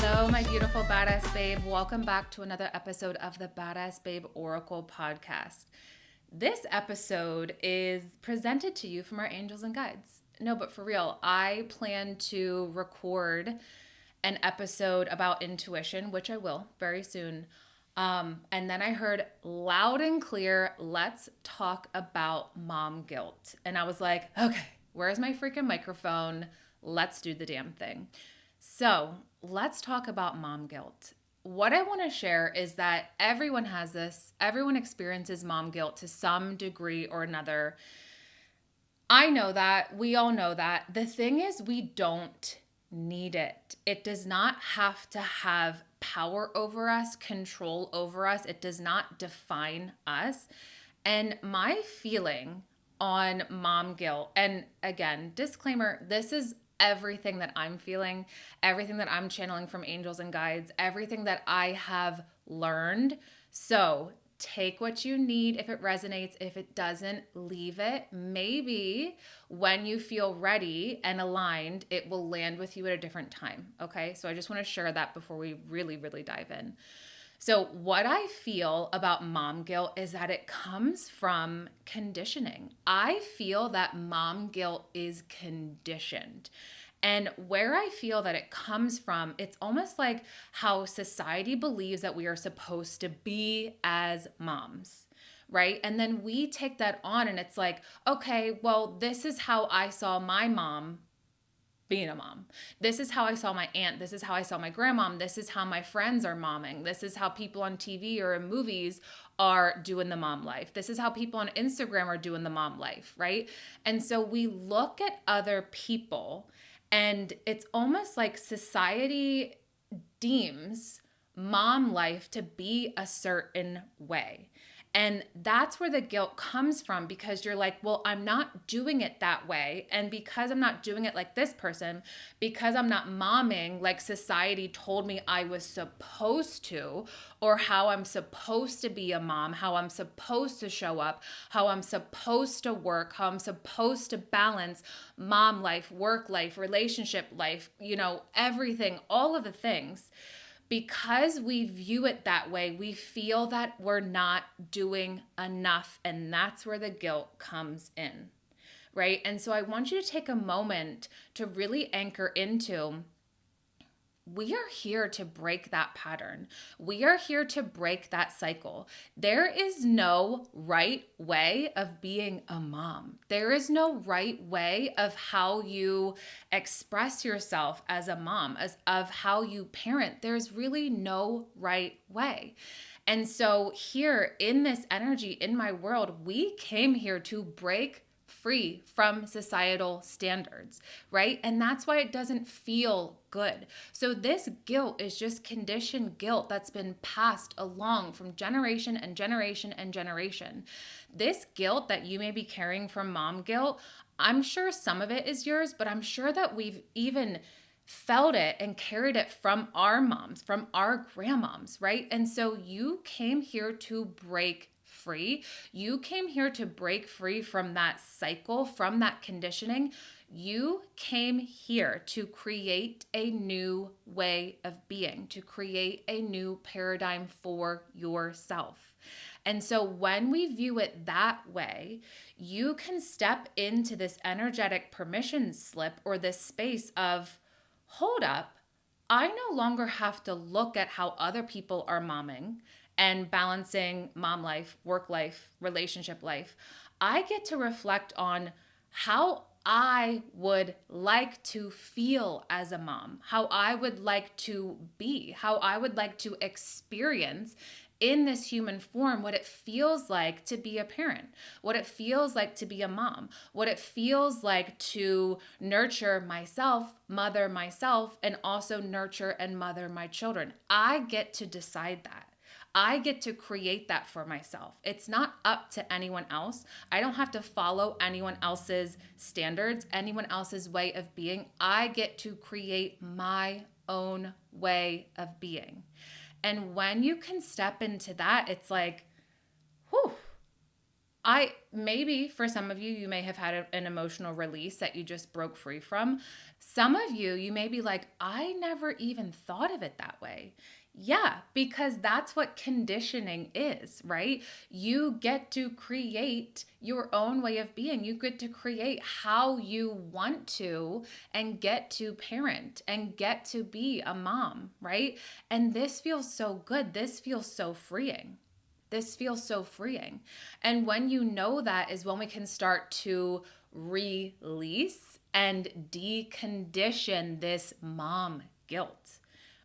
Hello, my beautiful badass babe. Welcome back to another episode of the Badass Babe Oracle podcast. This episode is presented to you from our angels and guides. No, but for real, I plan to record an episode about intuition, which I will very soon. And then I heard loud and clear, let's talk about mom guilt. And I was like, okay, where's my freaking microphone? Let's do the damn thing. So let's talk about mom guilt. What I want to share is that everyone has this, everyone experiences mom guilt to some degree or another. I know that, we all know that. The thing is, we don't need it. It does not have to have power over us, control over us. It does not define us. And my feeling on mom guilt, and again, disclaimer, this is everything that I'm feeling, everything that I'm channeling from angels and guides, everything that I have learned. So take what you need if it resonates. If it doesn't, leave it. Maybe when you feel ready and aligned, it will land with you at a different time. Okay. So I just want to share that before we really dive in. So what I feel about mom guilt is that it comes from conditioning. I feel that mom guilt is conditioned. And where I feel that it comes from, it's almost like how society believes that we are supposed to be as moms, right? And then we take that on and it's like, okay, well, this is how I saw my mom being a mom. This is how I saw my aunt. This is how I saw my grandmom. This is how my friends are momming. This is how people on TV or in movies are doing the mom life. This is how people on Instagram are doing the mom life, right? And so we look at other people and it's almost like society deems mom life to be a certain way. And that's where the guilt comes from because you're like, well, I'm not doing it that way. And because I'm not doing it like this person, because I'm not momming like society told me I was supposed to, or how I'm supposed to be a mom, how I'm supposed to show up, how I'm supposed to work, how I'm supposed to balance mom life, work life, relationship life, everything, all of the things. Because we view it that way, we feel that we're not doing enough, and that's where the guilt comes in, right? And so I want you to take a moment to really anchor into, we are here to break that pattern. We are here to break that cycle. There is no right way of being a mom. There is no right way of how you express yourself as a mom, of how you parent. There's really no right way. And so here in this energy, in my world, we came here to break free from societal standards, right? And that's why it doesn't feel good. So this guilt is just conditioned guilt that's been passed along from generation and generation and generation. This guilt that you may be carrying from mom guilt, I'm sure some of it is yours, but I'm sure that we've even felt it and carried it from our moms, from our grandmoms, right? And so you came here to break free. You came here to break free from that cycle, from that conditioning. You came here to create a new way of being, to create a new paradigm for yourself. And so when we view it that way, you can step into this energetic permission slip or this space of, hold up, I no longer have to look at how other people are momming and balancing mom life, work life, relationship life. I get to reflect on how I would like to feel as a mom, how I would like to be, how I would like to experience in this human form what it feels like to be a parent, what it feels like to be a mom, what it feels like to nurture myself, mother myself, and also nurture and mother my children. I get to decide that. I get to create that for myself. It's not up to anyone else. I don't have to follow anyone else's standards, anyone else's way of being. I get to create my own way of being. And when you can step into that, it's like, whew, Maybe for some of you, you may have had an emotional release that you just broke free from. Some of you, you may be like, I never even thought of it that way. Yeah, because that's what conditioning is, right? You get to create your own way of being. You get to create how you want to and get to parent and get to be a mom, right? And this feels so good. This feels so freeing. This feels so freeing. And when you know that is when we can start to release and decondition this mom guilt,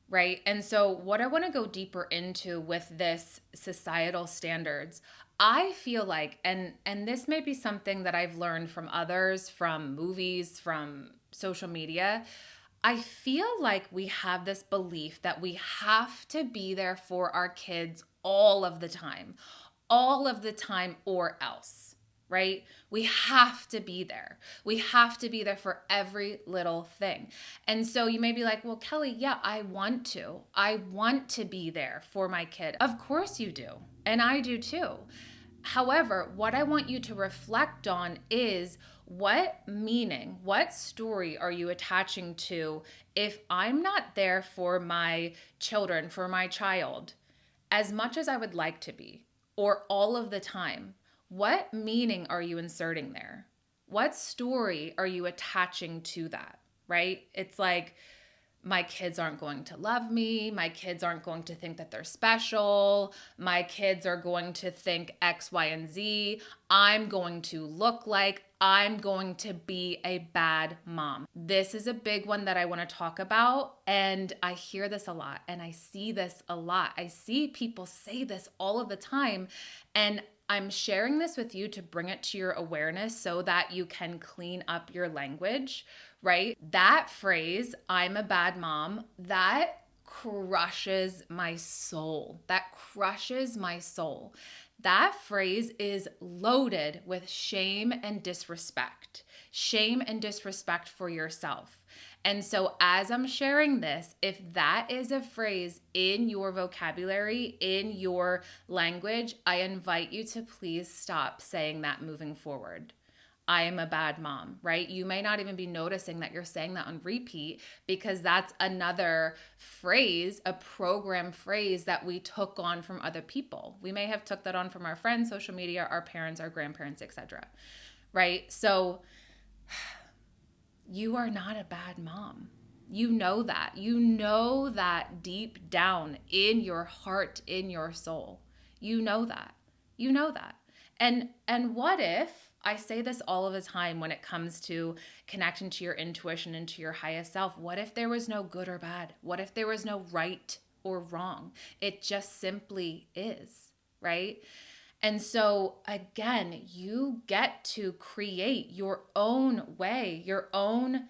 right? And so what I want to go deeper into with this societal standards, I feel like, and this may be something that I've learned from others, from movies, from social media, I feel like we have this belief that we have to be there for our kids all of the time, or else, right? We have to be there. We have to be there for every little thing. And so you may be like, well, Kelly, yeah, I want to. I want to be there for my kid. Of course you do. And I do too. However, what I want you to reflect on is what meaning, what story are you attaching to if I'm not there for my children, for my child, as much as I would like to be, or all of the time? What meaning are you inserting there? What story are you attaching to that, right? It's like, my kids aren't going to love me. My kids aren't going to think that they're special. My kids are going to think X, Y, and Z. I'm going to look like, I'm going to be a bad mom. This is a big one that I want to talk about. And I hear this a lot and I see this a lot. I see people say this all of the time. And I'm sharing this with you to bring it to your awareness so that you can clean up your language, right? That phrase, I'm a bad mom, that crushes my soul. That crushes my soul. That phrase is loaded with shame and disrespect. Shame and disrespect for yourself. And so as I'm sharing this, if that is a phrase in your vocabulary, in your language, I invite you to please stop saying that moving forward. I am a bad mom, right? You may not even be noticing that you're saying that on repeat because that's another phrase, a program phrase that we took on from other people. We may have took that on from our friends, social media, our parents, our grandparents, etc. Right? So you are not a bad mom. You know that. You know that deep down in your heart, in your soul. You know that. You know that. And what if, I say this all of the time when it comes to connecting to your intuition and to your highest self, what if there was no good or bad? What if there was no right or wrong? It just simply is, right? And so again, you get to create your own way, your own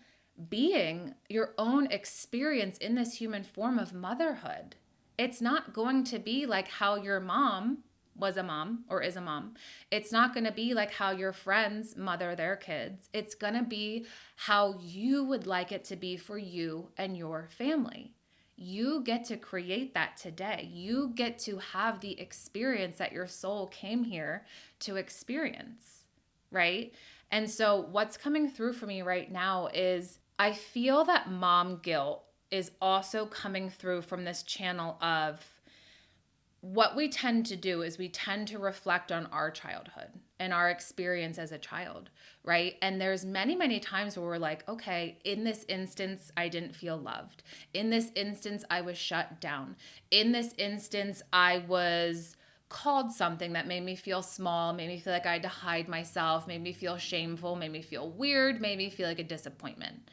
being, your own experience in this human form of motherhood. It's not going to be like how your mom was a mom or is a mom. It's not going to be like how your friends mother their kids. It's going to be how you would like it to be for you and your family. You get to create that today. You get to have the experience that your soul came here to experience, right? And so what's coming through for me right now is I feel that mom guilt is also coming through from this channel of what we tend to do is we tend to reflect on our childhood and our experience as a child, right? And there's many, many times where we're like, okay, in this instance, I didn't feel loved. In this instance, I was shut down. In this instance, I was called something that made me feel small, made me feel like I had to hide myself, made me feel shameful, made me feel weird, made me feel like a disappointment,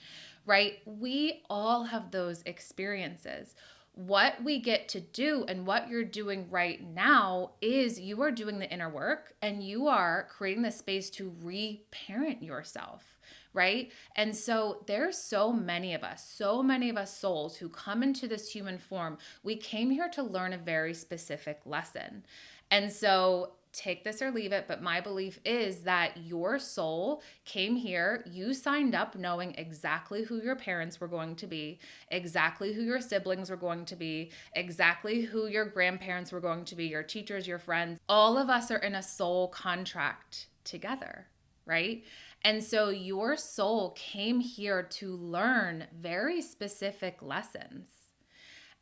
right? We all have those experiences. What we get to do and what you're doing right now is you are doing the inner work and you are creating the space to reparent yourself, right? And so there's so many of us souls who come into this human form. We came here to learn a very specific lesson. And so take this or leave it, but my belief is that your soul came here, you signed up knowing exactly who your parents were going to be, exactly who your siblings were going to be, exactly who your grandparents were going to be, your teachers, your friends. All of us are in a soul contract together, right? And so your soul came here to learn very specific lessons.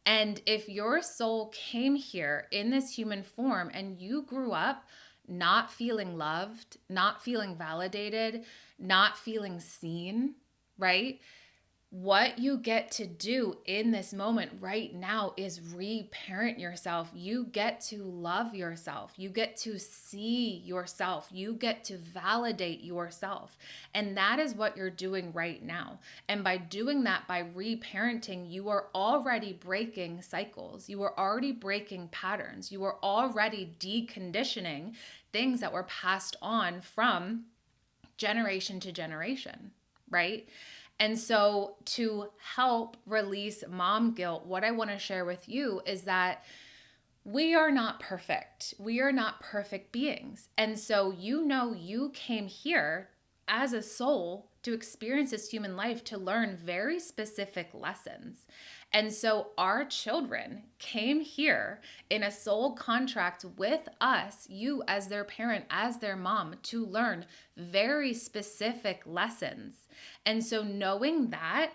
And if your soul came here in this human form and you grew up not feeling loved, not feeling validated, not feeling seen, right? What you get to do in this moment right now is reparent yourself. You get to love yourself. You get to see yourself. You get to validate yourself. And that is what you're doing right now. And by doing that, by reparenting, you are already breaking cycles. You are already breaking patterns. You are already deconditioning things that were passed on from generation to generation, right? And so to help release mom guilt, what I want to share with you is that we are not perfect. We are not perfect beings. And so you came here as a soul to experience this human life to learn very specific lessons. And so our children came here in a soul contract with us, you as their parent, as their mom, to learn very specific lessons. And so knowing that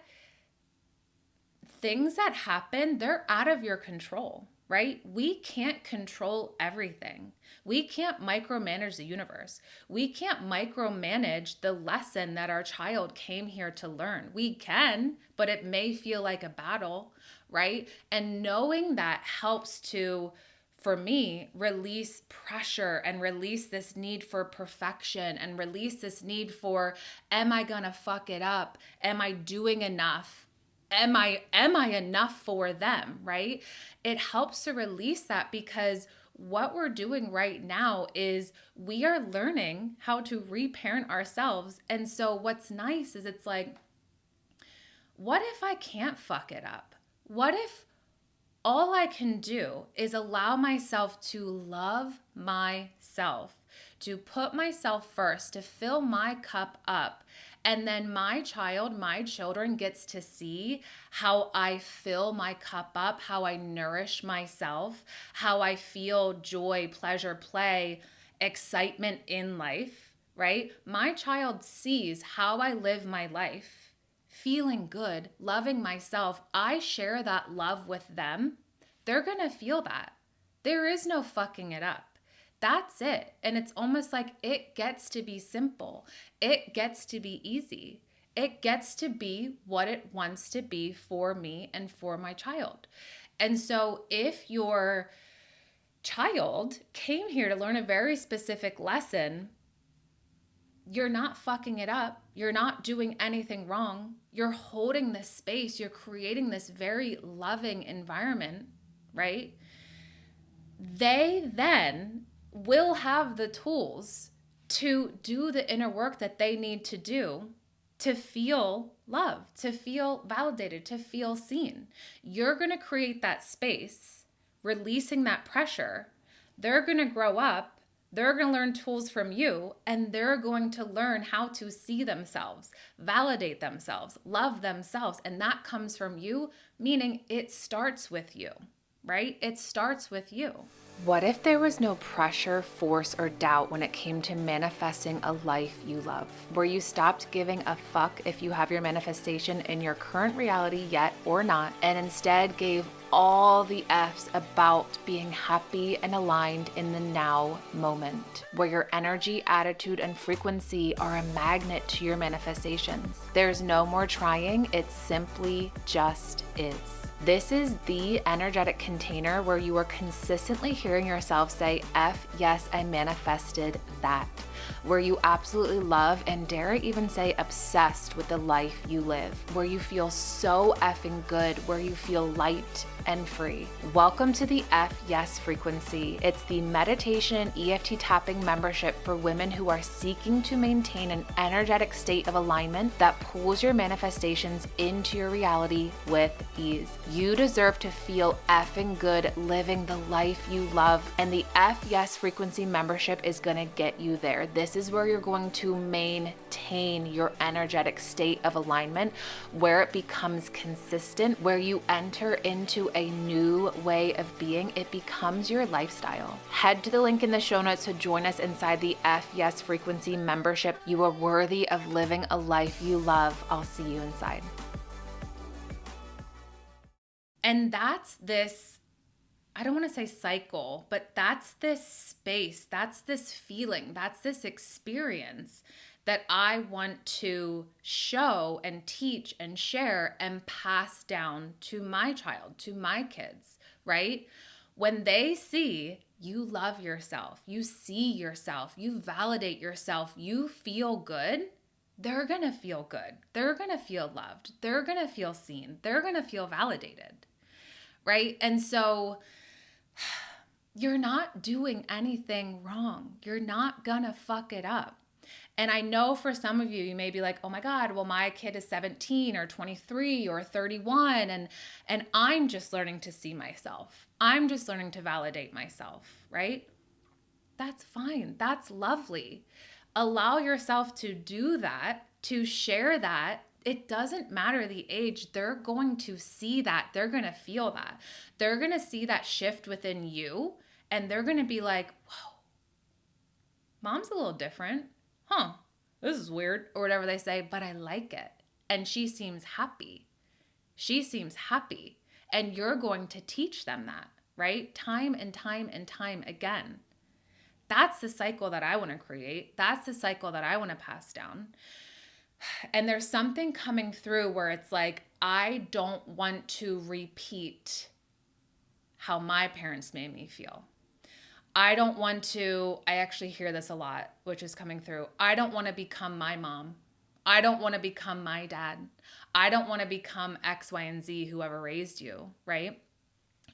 things that happen, they're out of your control, right? We can't control everything. We can't micromanage the universe. We can't micromanage the lesson that our child came here to learn. We can, but it may feel like a battle, right? And knowing that helps to, for me, release pressure and release this need for perfection and release this need for, am I gonna fuck it up? Am I doing enough? Am I enough for them, right? It helps to release that because what we're doing right now is we are learning how to reparent ourselves. And so what's nice is it's like, what if I can't fuck it up? What if all I can do is allow myself to love myself, to put myself first, to fill my cup up. And then my children gets to see how I fill my cup up, how I nourish myself, how I feel joy, pleasure, play, excitement in life, right? My child sees how I live my life, feeling good, loving myself. I share that love with them. They're going to feel that. There is no fucking it up. That's it. And it's almost like it gets to be simple. It gets to be easy. It gets to be what it wants to be for me and for my child. And so if your child came here to learn a very specific lesson, you're not fucking it up. You're not doing anything wrong. You're holding this space. You're creating this very loving environment, right? They then will have the tools to do the inner work that they need to do to feel loved, to feel validated, to feel seen. You're going to create that space, releasing that pressure. They're going to grow up. They're going to learn tools from you, and they're going to learn how to see themselves, validate themselves, love themselves. And that comes from you, meaning it starts with you, right? It starts with you. What if there was no pressure, force, or doubt when it came to manifesting a life you love? Where you stopped giving a fuck if you have your manifestation in your current reality yet or not, and instead gave all the F's about being happy and aligned in the now moment, where your energy, attitude, and frequency are a magnet to your manifestations. There's no more trying, it simply just is. This is the energetic container where you are consistently hearing yourself say, F, yes, I manifested that. where you absolutely love and dare I even say obsessed with the life you live, where you feel so effing good, where you feel light and free. Welcome to the F Yes Frequency. It's the meditation EFT tapping membership for women who are seeking to maintain an energetic state of alignment that pulls your manifestations into your reality with ease. You deserve to feel effing good living the life you love, and the F Yes Frequency membership is going to get you there. This is where you're going to maintain your energetic state of alignment, where it becomes consistent, where you enter into a new way of being. It becomes your lifestyle. Head to the link in the show notes to join us inside the F Yes Frequency membership. You are worthy of living a life you love. I'll see you inside. And that's this, I don't want to say cycle, but that's this space, that's this feeling, that's this experience that I want to show and teach and share and pass down to my child, to my kids, right? When they see you love yourself, you see yourself, you validate yourself, you feel good, they're going to feel good. They're going to feel loved. They're going to feel seen. They're going to feel validated, right? And so you're not doing anything wrong. You're not going to fuck it up. And I know for some of you, you may be like, oh my God, well, my kid is 17 or 23 or 31, and I'm just learning to see myself. I'm just learning to validate myself, right? That's fine. That's lovely. Allow yourself to do that, to share that. It doesn't matter the age. They're going to see that. They're going to feel that. They're going to see that shift within you, and they're going to be like, whoa, mom's a little different. Huh, this is weird, or whatever they say, but I like it. And she seems happy. She seems happy. And you're going to teach them that, right? Time and time and time again. That's the cycle that I want to create. That's the cycle that I want to pass down. And there's something coming through where it's like, I don't want to repeat how my parents made me feel. I don't want to, I actually hear this a lot, which is coming through. I don't want to become my mom. I don't want to become my dad. I don't want to become X, Y, and Z, whoever raised you, right?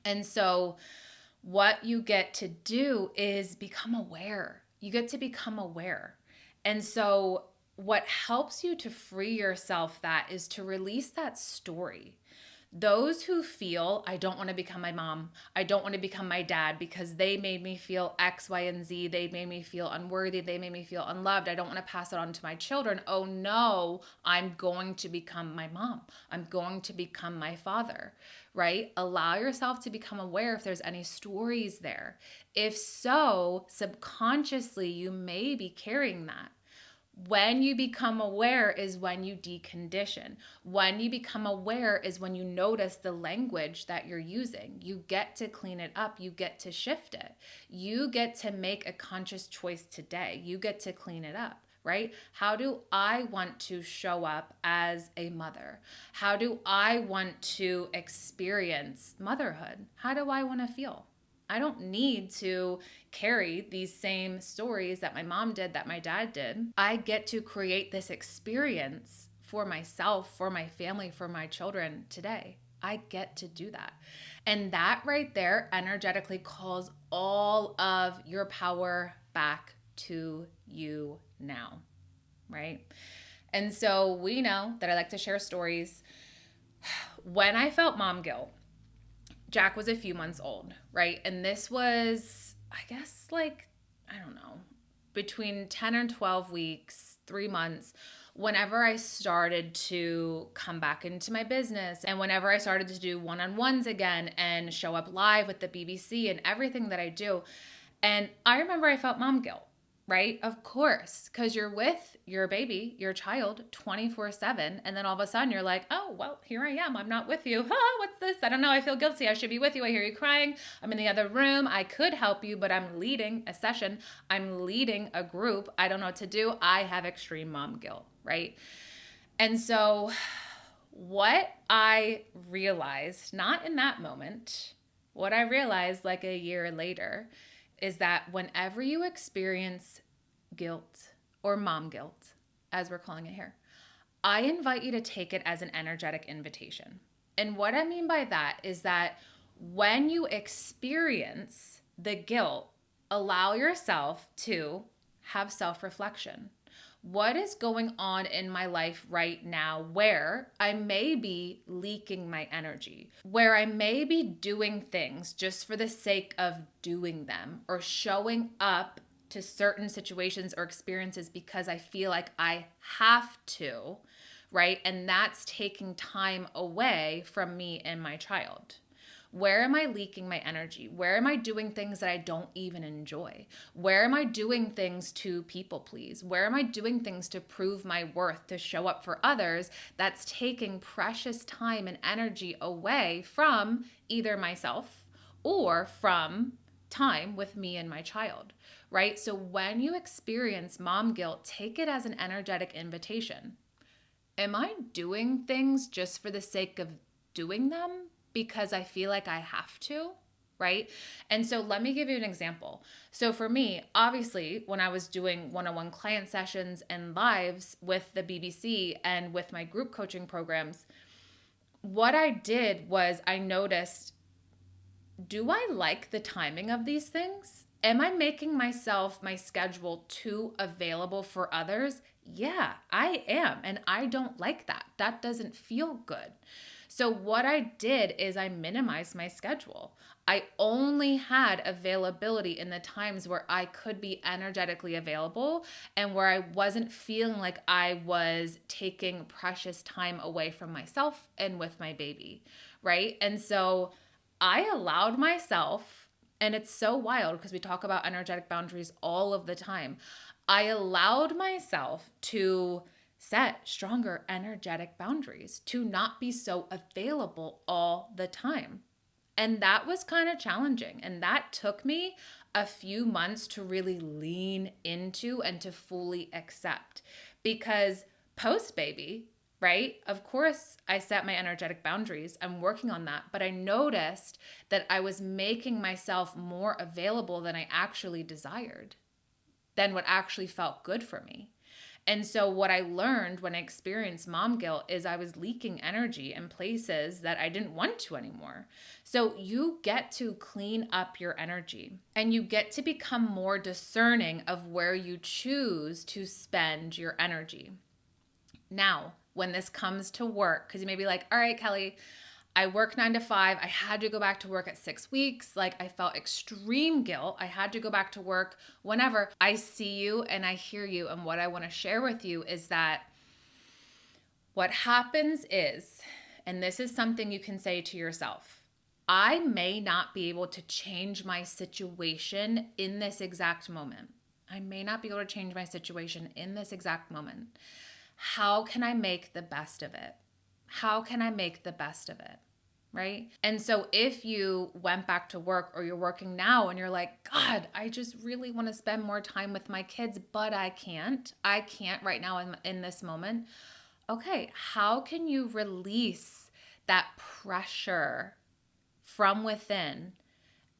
And so what you get to do is become aware. You get to become aware. And so what helps you to free yourself that is to release that story. Those who feel, I don't want to become my mom, I don't want to become my dad because they made me feel X, Y, and Z, they made me feel unworthy, they made me feel unloved, I don't want to pass it on to my children. Oh no, I'm going to become my mom. I'm going to become my father, right? Allow yourself to become aware if there's any stories there. If so, subconsciously, you may be carrying that. When you become aware is when you decondition. When you become aware is when you notice the language that you're using. You get to clean it up. You get to shift it. You get to make a conscious choice today. You get to clean it up, right? How do I want to show up as a mother? How do I want to experience motherhood? How do I want to feel? I don't need to carry these same stories that my mom did, that my dad did. I get to create this experience for myself, for my family, for my children today. I get to do that. And that right there energetically calls all of your power back to you now, right? And so we know that I like to share stories. When I felt mom guilt, Jack was a few months old, right? And this was, I guess, like, I don't know, between 10 and 12 weeks, 3 months, whenever I started to come back into my business and whenever I started to do one-on-ones again and show up live with the BBC and everything that I do. And I remember I felt mom guilt, right? Of course, because you're with your baby, your child 24/7. And then all of a sudden you're like, oh, well, here I am. I'm not with you. What's this? I don't know. I feel guilty. I should be with you. I hear you crying. I'm in the other room. I could help you, but I'm leading a session. I'm leading a group. I don't know what to do. I have extreme mom guilt, right? And so what I realized, not in that moment, what I realized like a year later is that whenever you experience guilt or mom guilt, as we're calling it here, I invite you to take it as an energetic invitation. And what I mean by that is that when you experience the guilt, allow yourself to have self-reflection. What is going on in my life right now where I may be leaking my energy, where I may be doing things just for the sake of doing them or showing up to certain situations or experiences because I feel like I have to, right? And that's taking time away from me and my child. Where am I leaking my energy? Where am I doing things that I don't even enjoy? Where am I doing things to people please? Where am I doing things to prove my worth, to show up for others? That's taking precious time and energy away from either myself or from time with me and my child, right? So when you experience mom guilt, take it as an energetic invitation. Am I doing things just for the sake of doing them because I feel like I have to, right? And so let me give you an example. So for me, obviously, when I was doing one-on-one client sessions and lives with the BBC and with my group coaching programs, what I did was I noticed, do I like the timing of these things? Am I making myself, my schedule too available for others? Yeah, I am. And I don't like that. That doesn't feel good. So what I did is I minimized my schedule. I only had availability in the times where I could be energetically available and where I wasn't feeling like I was taking precious time away from myself and with my baby, right? And so I allowed myself, and it's so wild because we talk about energetic boundaries all of the time. I allowed myself to set stronger energetic boundaries, to not be so available all the time. And that was kind of challenging. And that took me a few months to really lean into and to fully accept. Because post baby, right? Of course, I set my energetic boundaries. I'm working on that. But I noticed that I was making myself more available than I actually desired, than what actually felt good for me. And so what I learned when I experienced mom guilt is I was leaking energy in places that I didn't want to anymore. So you get to clean up your energy and you get to become more discerning of where you choose to spend your energy. Now, when this comes to work, because you may be like, all right, Kelly, I work 9 to 5. I had to go back to work at 6 weeks. Like I felt extreme guilt. I had to go back to work whenever. I see you and I hear you. And what I want to share with you is that what happens is, and this is something you can say to yourself, I may not be able to change my situation in this exact moment. I may not be able to change my situation in this exact moment. How can I make the best of it? How can I make the best of it? Right? And so if you went back to work or you're working now and you're like, God, I just really want to spend more time with my kids, but I can't right now in this moment. Okay, how can you release that pressure from within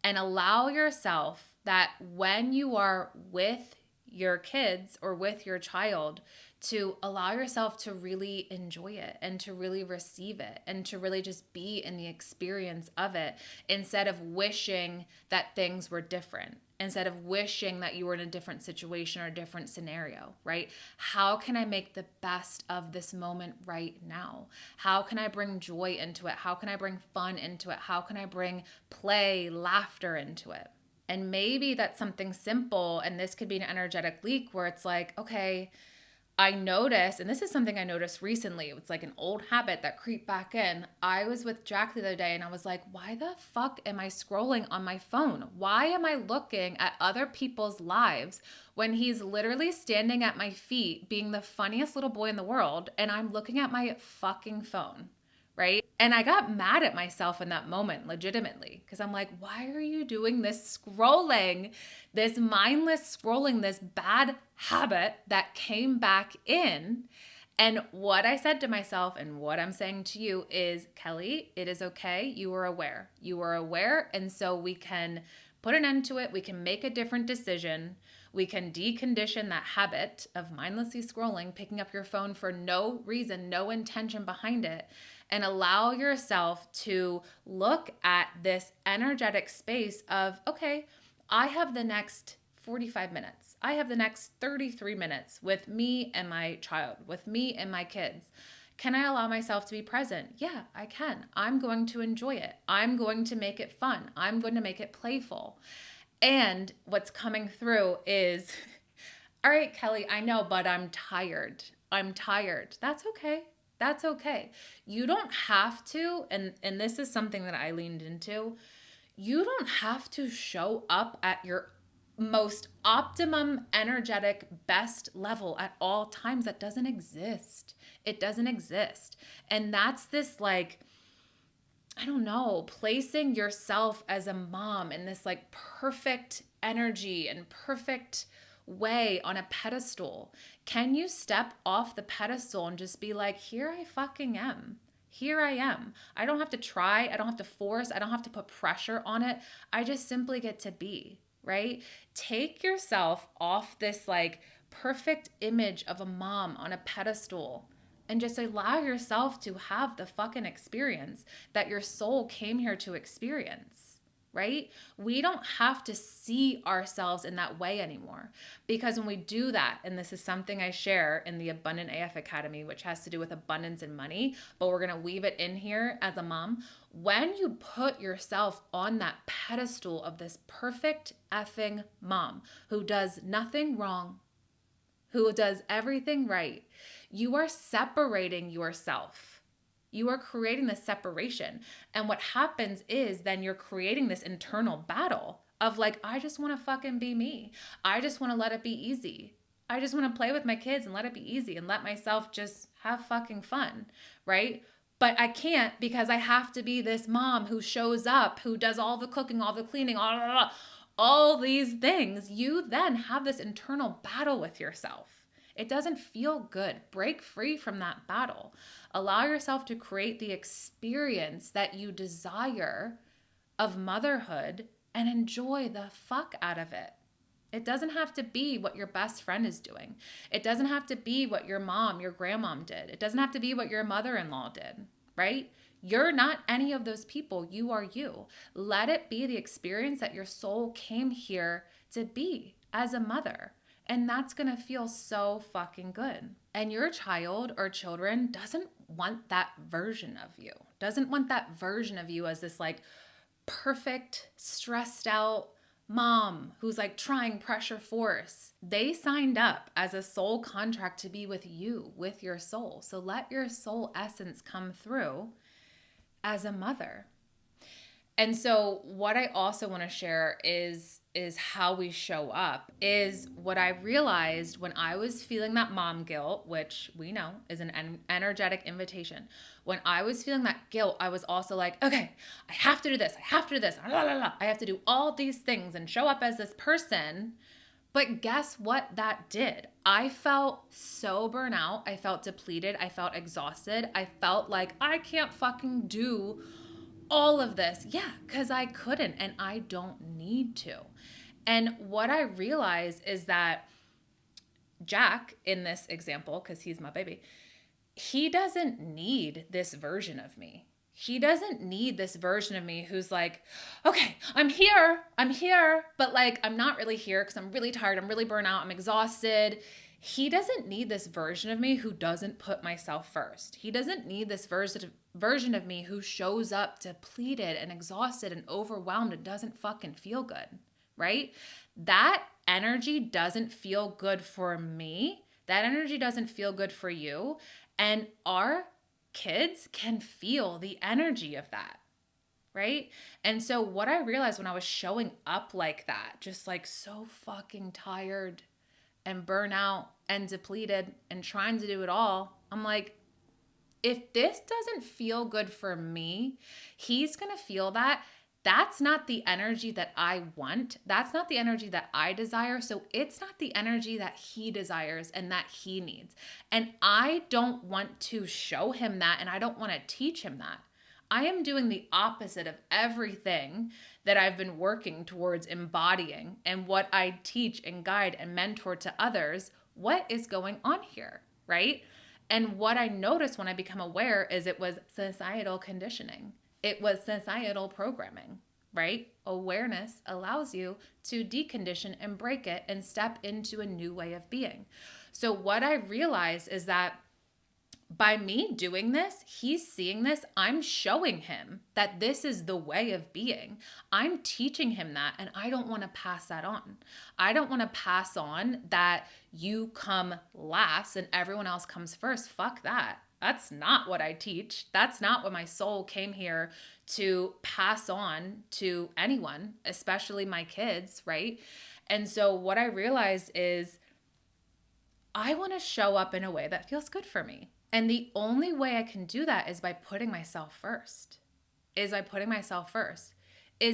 and allow yourself that when you are with your kids or with your child, to allow yourself to really enjoy it and to really receive it and to really just be in the experience of it instead of wishing that things were different, instead of wishing that you were in a different situation or a different scenario, right? How can I make the best of this moment right now? How can I bring joy into it? How can I bring fun into it? How can I bring play, laughter into it? And maybe that's something simple, and this could be an energetic leak where it's like, okay, I noticed, and this is something I noticed recently, it's like an old habit that creeped back in. I was with Jack the other day and I was like, why the fuck am I scrolling on my phone? Why am I looking at other people's lives when he's literally standing at my feet being the funniest little boy in the world and I'm looking at my fucking phone? Right? And I got mad at myself in that moment, legitimately, because I'm like, why are you doing this scrolling, this mindless scrolling, this bad habit that came back in? And what I said to myself and what I'm saying to you is, Kelly, it is okay. You are aware. You are aware. And so we can put an end to it. We can make a different decision. We can decondition that habit of mindlessly scrolling, picking up your phone for no reason, no intention behind it, and allow yourself to look at this energetic space of, okay, I have the next 45 minutes. I have the next 33 minutes with me and my child, with me and my kids. Can I allow myself to be present? Yeah, I can. I'm going to enjoy it. I'm going to make it fun. I'm going to make it playful. And what's coming through is, all right, Kelly, I know, but I'm tired. I'm tired. That's okay. That's okay. You don't have to, and this is something that I leaned into, you don't have to show up at your most optimum energetic best level at all times. That doesn't exist. It doesn't exist. And that's this like, I don't know, placing yourself as a mom in this like perfect energy and perfect way on a pedestal. Can you step off the pedestal and just be like, here I fucking am. Here I am. I don't have to try. I don't have to force. I don't have to put pressure on it. I just simply get to be, right? Take yourself off this like perfect image of a mom on a pedestal and just allow yourself to have the fucking experience that your soul came here to experience, right? We don't have to see ourselves in that way anymore, because when we do that, and this is something I share in the Abundant AF Academy, which has to do with abundance and money, but we're going to weave it in here as a mom. When you put yourself on that pedestal of this perfect effing mom who does nothing wrong, who does everything right, you are separating yourself. You are creating this separation. And what happens is then you're creating this internal battle of like, I just want to fucking be me. I just want to let it be easy. I just want to play with my kids and let it be easy and let myself just have fucking fun, right? But I can't, because I have to be this mom who shows up, who does all the cooking, all the cleaning, all these things. You then have this internal battle with yourself. It doesn't feel good. Break free from that battle. Allow yourself to create the experience that you desire of motherhood and enjoy the fuck out of it. It doesn't have to be what your best friend is doing. It doesn't have to be what your mom, your grandmom did. It doesn't have to be what your mother-in-law did, right? You're not any of those people. You are you. Let it be the experience that your soul came here to be as a mother. And that's going to feel so fucking good. And your child or children doesn't want that version of you, doesn't want that version of you as this like perfect, stressed out mom who's like trying pressure force. They signed up as a soul contract to be with you, with your soul. So let your soul essence come through as a mother. And so what I also want to share is how we show up, is what I realized when I was feeling that mom guilt, which we know is an energetic invitation. When I was feeling that guilt, I was also like, okay, I have to do this. I have to do this. I have to do all these things and show up as this person. But guess what that did? I felt so burnt out. I felt depleted. I felt exhausted. I felt like I can't fucking do all of this. Yeah, because I couldn't and I don't need to. And what I realized is that Jack, in this example, because he's my baby, he doesn't need this version of me. He doesn't need this version of me who's like, okay, I'm here, but like, I'm not really here because I'm really tired, I'm really burnt out, I'm exhausted. He doesn't need this version of me who doesn't put myself first. He doesn't need this version of me who shows up depleted and exhausted and overwhelmed and doesn't fucking feel good, right? That energy doesn't feel good for me. That energy doesn't feel good for you. And our kids can feel the energy of that, right? And so what I realized when I was showing up like that, just like so fucking tired and burnout and depleted and trying to do it all, I'm like, if this doesn't feel good for me, he's going to feel that. That's not the energy that I want. That's not the energy that I desire. So it's not the energy that he desires and that he needs. And I don't want to show him that, and I don't want to teach him that. I am doing the opposite of everything that I've been working towards embodying and what I teach and guide and mentor to others. What is going on here, right? And what I noticed when I become aware is it was societal conditioning. It was societal programming, right? Awareness allows you to decondition and break it and step into a new way of being. So what I realized is that by me doing this, he's seeing this. I'm showing him that this is the way of being. I'm teaching him that, and I don't want to pass that on. I don't want to pass on that you come last and everyone else comes first. Fuck that. That's not what I teach. That's not what my soul came here to pass on to anyone, especially my kids, right? And so what I realized is I want to show up in a way that feels good for me. And the only way I can do that is by putting myself first. Is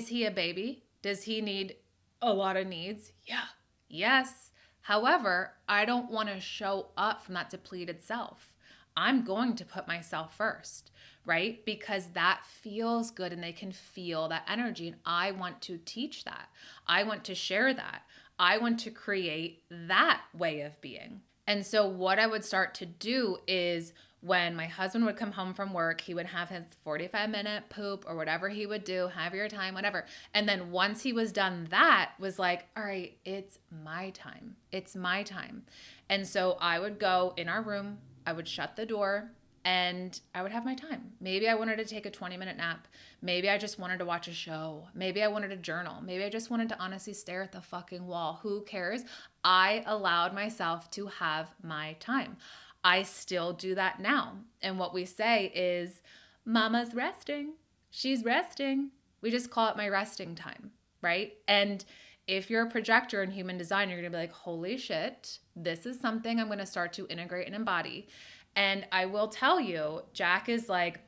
he a baby? Does he need a lot of needs? Yeah. Yes. However, I don't want to show up from that depleted self. I'm going to put myself first, right? Because that feels good and they can feel that energy. And I want to teach that. I want to share that. I want to create that way of being. And so what I would start to do is when my husband would come home from work, he would have his 45-minute poop or whatever he would do, have your time, whatever. And then once he was done, that was like, all right, it's my time. It's my time. And so I would go in our room, I would shut the door, and I would have my time. Maybe I wanted to take a 20-minute nap. Maybe I just wanted to watch a show. Maybe I wanted to journal. Maybe I just wanted to honestly stare at the fucking wall. Who cares? I allowed myself to have my time. I still do that now. And what we say is, Mama's resting. She's resting. We just call it my resting time, right? And if you're a projector in human design, you're going to be like, holy shit, this is something I'm going to start to integrate and embody. And I will tell you, Jack is like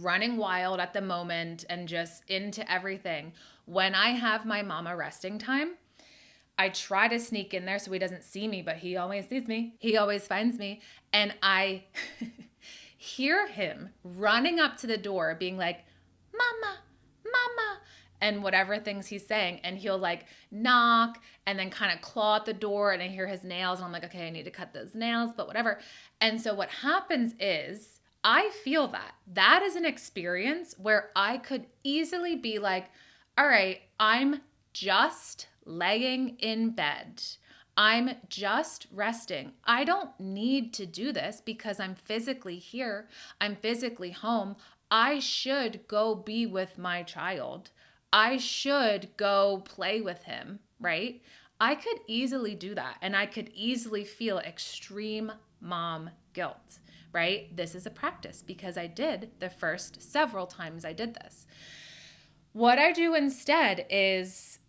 running wild at the moment and just into everything. When I have my mama resting time, I try to sneak in there so he doesn't see me, but he always sees me. He always finds me. And I hear him running up to the door being like, Mama, Mama, and whatever things he's saying. And he'll like knock and then kind of claw at the door, and I hear his nails. And I'm like, okay, I need to cut those nails, but whatever. And so what happens is I feel that. That is an experience where I could easily be like, all right, I'm just laying in bed. I'm just resting. I don't need to do this because I'm physically here. I'm physically home. I should go be with my child. I should go play with him, right? I could easily do that, and I could easily feel extreme mom guilt, right? This is a practice because I did the first several times I did this. What I do instead is,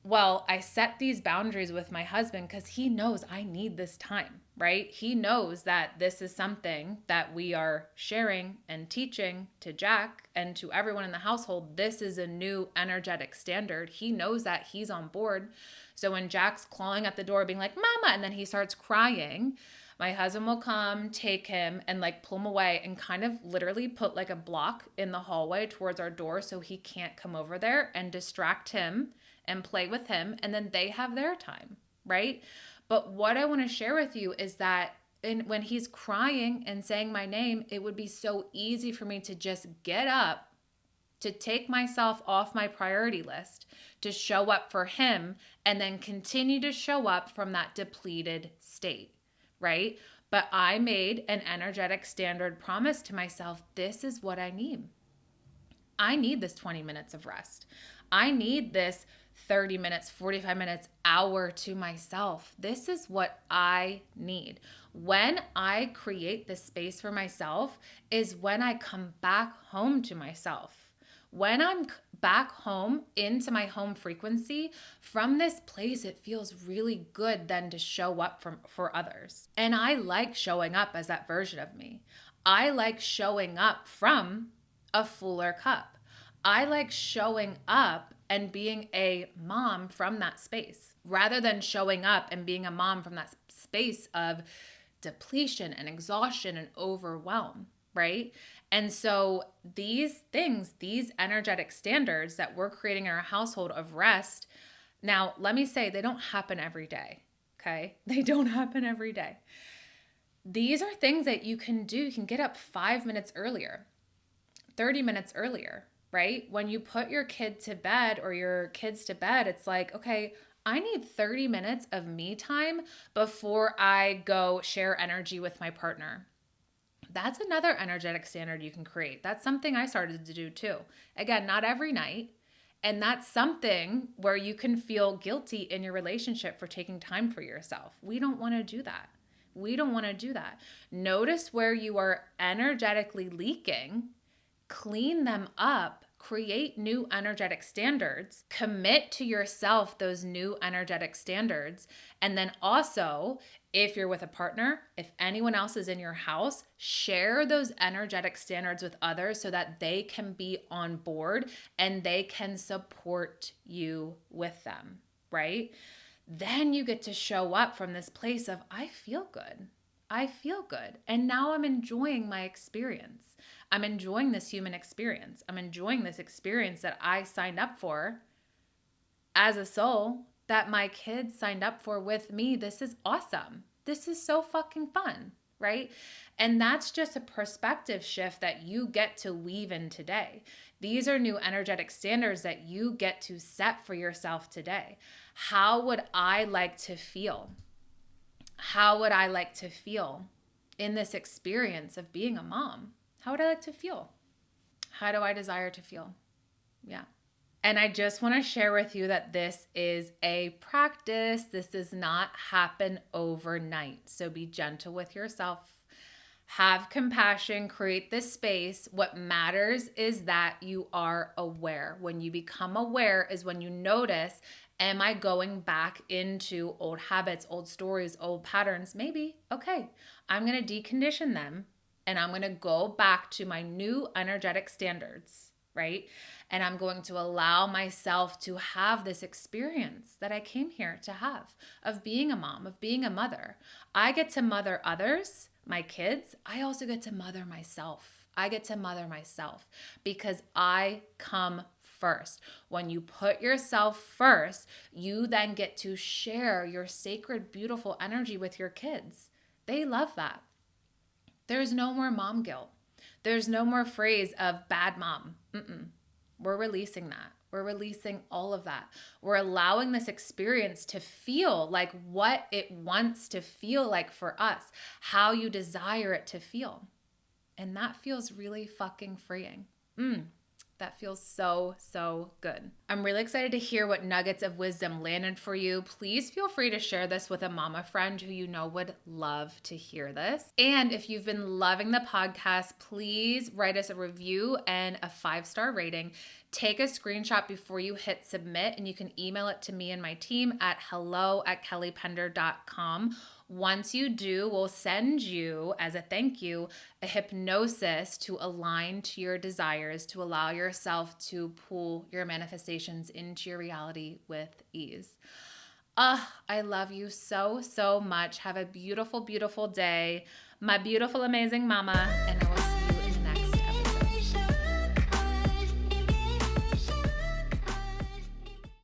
well, I set these boundaries with my husband because he knows I need this time, right? He knows that this is something that we are sharing and teaching to Jack and to everyone in the household. This is a new energetic standard. He knows that, he's on board. So when Jack's clawing at the door being like, Mama, and then he starts crying, my husband will come, take him, and like pull him away and kind of literally put like a block in the hallway towards our door so he can't come over there, and distract him and play with him, and then they have their time, right? But what I want to share with you is that when he's crying and saying my name, it would be so easy for me to just get up, to take myself off my priority list, to show up for him, and then continue to show up from that depleted state, right? But I made an energetic standard promise to myself. This is what I need. I need this 20 minutes of rest. I need this 30 minutes, 45 minutes, hour to myself. This is what I need. When I create this space for myself is when I come back home to myself. When I'm back home into my home frequency, from this place, it feels really good then to show up for others. And I like showing up as that version of me. I like showing up from a fuller cup. I like showing up and being a mom from that space, rather than showing up and being a mom from that space of depletion and exhaustion and overwhelm, right? And so these things, these energetic standards that we're creating in our household of rest, now let me say they don't happen every day, okay? They don't happen every day. These are things that you can do. You can get up 5 minutes earlier, 30 minutes earlier, right? When you put your kid to bed or your kids to bed, it's like, okay, I need 30 minutes of me time before I go share energy with my partner. That's another energetic standard you can create. That's something I started to do too. Again, not every night. And that's something where you can feel guilty in your relationship for taking time for yourself. We don't want to do that. We don't want to do that. Notice where you are energetically leaking, clean them up, create new energetic standards, commit to yourself those new energetic standards. And then also, if you're with a partner, if anyone else is in your house, share those energetic standards with others so that they can be on board and they can support you with them, right? Then you get to show up from this place of, I feel good. I feel good. And now I'm enjoying my experience. I'm enjoying this human experience. I'm enjoying this experience that I signed up for as a soul, that my kids signed up for with me. This is awesome. This is so fucking fun, right? And that's just a perspective shift that you get to weave in today. These are new energetic standards that you get to set for yourself today. How would I like to feel? How would I like to feel in this experience of being a mom? How would I like to feel? How do I desire to feel? Yeah. And I just want to share with you that this is a practice. This does not happen overnight. So be gentle with yourself. Have compassion, create this space. What matters is that you are aware. When you become aware is when you notice, am I going back into old habits, old stories, old patterns? Maybe. Okay, I'm going to decondition them and I'm going to go back to my new energetic standards, right? And I'm going to allow myself to have this experience that I came here to have of being a mom, of being a mother. I get to mother others, my kids. I also get to mother myself. I get to mother myself because I come first. When you put yourself first, you then get to share your sacred, beautiful energy with your kids. They love that. There's no more mom guilt. There's no more phrase of bad mom. We're releasing that. We're releasing all of that. We're allowing this experience to feel like what it wants to feel like for us, how you desire it to feel. And that feels really fucking freeing. That feels so, so good. I'm really excited to hear what nuggets of wisdom landed for you. Please feel free to share this with a mama friend who you know would love to hear this. And if you've been loving the podcast, please write us a review and a 5-star rating. Take a screenshot before you hit submit, and you can email it to me and my team at hello@kellypender.com. Once you do, we'll send you, as a thank you, a hypnosis to align to your desires, to allow yourself to pull your manifestations into your reality with ease. I love you so, so much. Have a beautiful, beautiful day. My beautiful, amazing mama, and I will